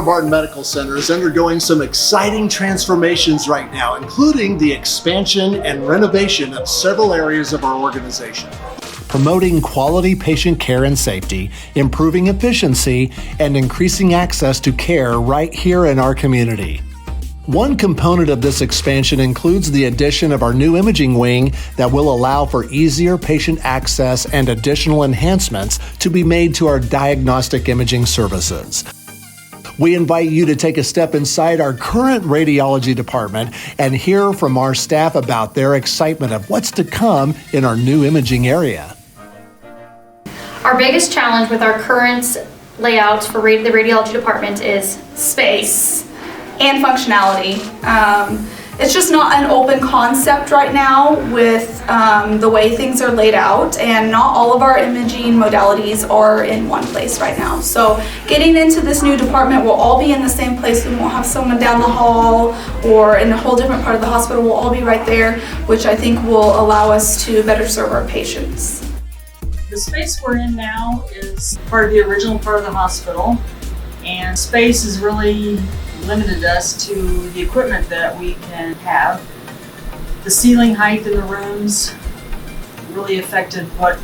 Clara Barton Medical Center is undergoing some exciting transformations right now, including the expansion and renovation of several areas of our organization. Promoting quality patient care and safety, improving efficiency, and increasing access to care right here in our community. One component of this expansion includes the addition of our new imaging wing that will allow for easier patient access and additional enhancements to be made to our diagnostic imaging services. We invite you to take a step inside our current radiology department and hear from our staff about their excitement of what's to come in our new imaging area. Our biggest challenge with our current layout for the radiology department is space and functionality. It's just not an open concept right now with the way things are laid out, and not all of our imaging modalities are in one place right now. So getting into this new department, we'll all be in the same place. We won't have someone down the hall or in a whole different part of the hospital. We'll all be right there, which I think will allow us to better serve our patients. The space we're in now is part of the original part of the hospital, and space has really limited us to the equipment that we can have. The ceiling height in the rooms really affected what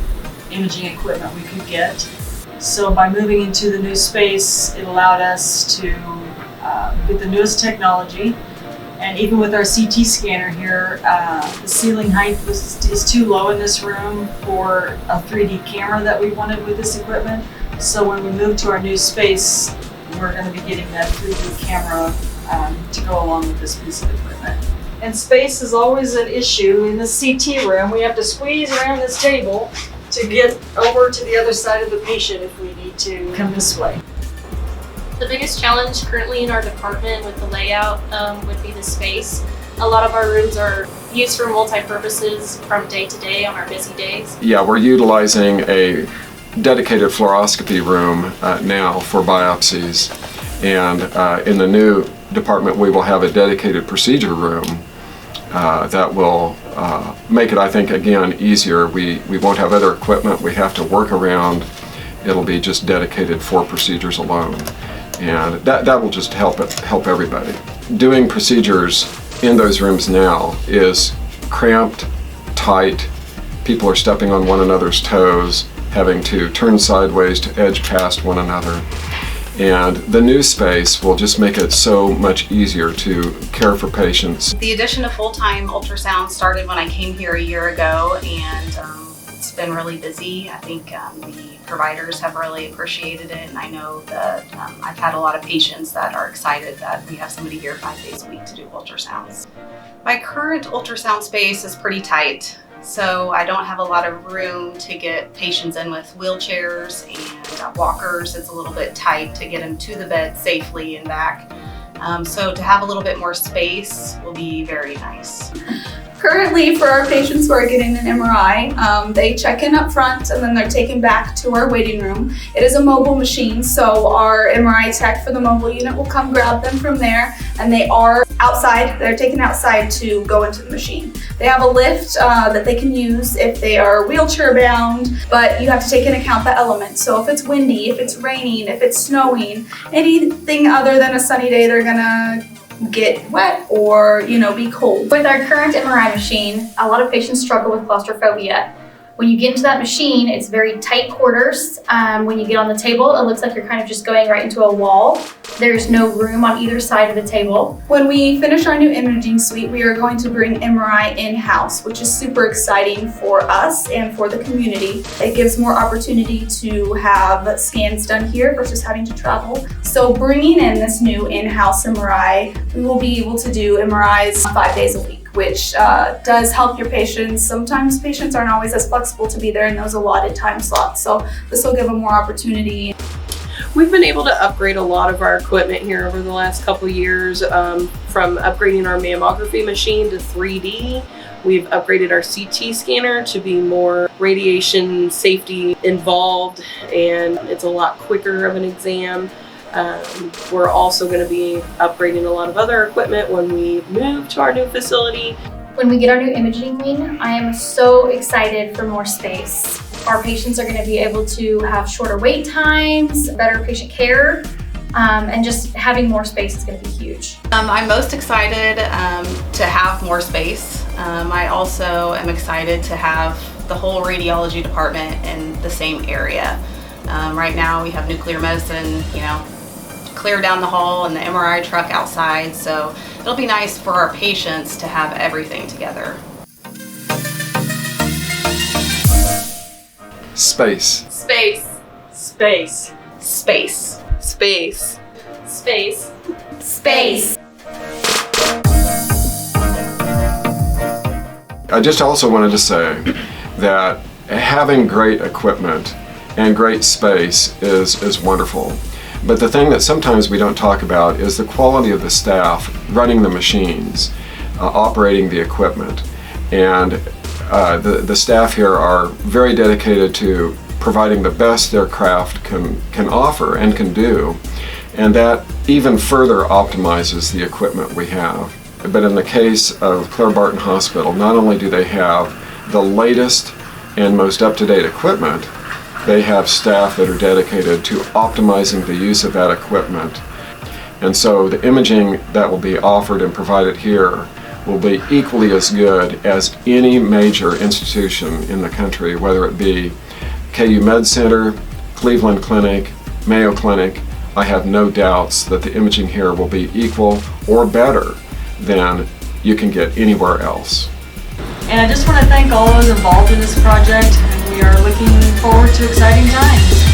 imaging equipment we could get. So by moving into the new space, it allowed us to get the newest technology. And even with our CT scanner here, the ceiling height is too low in this room for a 3D camera that we wanted with this equipment. So when we move to our new space, we're going to be getting that 3D camera to go along with this piece of equipment. And space is always an issue in the CT room. We have to squeeze around this table to get over to the other side of the patient if we need to come this way. The biggest challenge currently in our department with the layout would be the space. A lot of our rooms are used for multi-purposes from day to day on our busy days. Yeah, we're utilizing a dedicated fluoroscopy room now for biopsies, and in the new department we will have a dedicated procedure room that will make it, I think, again, easier. We won't have other equipment we have to work around. It'll be just dedicated for procedures alone, and that will just help everybody. Doing procedures in those rooms now is cramped, tight. People are stepping on one another's toes, having to turn sideways to edge past one another. And the new space will just make it so much easier to care for patients. The addition of full-time ultrasound started when I came here a year ago, and it's been really busy. I think the providers have really appreciated it, and I know that I've had a lot of patients that are excited that we have somebody here 5 days a week to do ultrasounds. My current ultrasound space is pretty tight. So I don't have a lot of room to get patients in with wheelchairs and walkers. It's a little bit tight to get them to the bed safely and back. So to have a little bit more space will be very nice. Currently, for our patients who are getting an MRI, they check in up front and then they're taken back to our waiting room. It is a mobile machine, so our MRI tech for the mobile unit will come grab them from there, and they are outside. They're taken outside to go into the machine. They have a lift that they can use if they are wheelchair bound, but you have to take into account the elements. So if it's windy, if it's raining, if it's snowing, anything other than a sunny day, they're gonna get wet or, be cold. With our current MRI machine, a lot of patients struggle with claustrophobia. When you get into that machine, it's very tight quarters. When you get on the table, it looks like you're kind of just going right into a wall. There's no room on either side of the table. When we finish our new imaging suite, we are going to bring MRI in-house, which is super exciting for us and for the community. It gives more opportunity to have scans done here versus having to travel. So bringing in this new in-house MRI, we will be able to do MRIs 5 days a week, which does help your patients. Sometimes patients aren't always as flexible to be there in those allotted time slots, so this will give them more opportunity. We've been able to upgrade a lot of our equipment here over the last couple years, from upgrading our mammography machine to 3D. We've upgraded our CT scanner to be more radiation safety involved, and it's a lot quicker of an exam. We're also going to be upgrading a lot of other equipment when we move to our new facility. When we get our new imaging wing, I am so excited for more space. Our patients are going to be able to have shorter wait times, better patient care, and just having more space is going to be huge. I'm most excited to have more space. I also am excited to have the whole radiology department in the same area. Right now we have nuclear medicine, clear down the hall and the MRI truck outside, so it'll be nice for our patients to have everything together. Space. Space. Space. Space. Space. Space. Space. I just also wanted to say that having great equipment and great space is wonderful. But the thing that sometimes we don't talk about is the quality of the staff running the machines, operating the equipment. And the staff here are very dedicated to providing the best their craft can offer and can do. And that even further optimizes the equipment we have. But in the case of Clara Barton Hospital, not only do they have the latest and most up-to-date equipment, they have staff that are dedicated to optimizing the use of that equipment. And so the imaging that will be offered and provided here will be equally as good as any major institution in the country, whether it be KU Med Center, Cleveland Clinic, Mayo Clinic. I have no doubts that the imaging here will be equal or better than you can get anywhere else. And I just want to thank all those involved in this project, and we are looking forward to exciting times.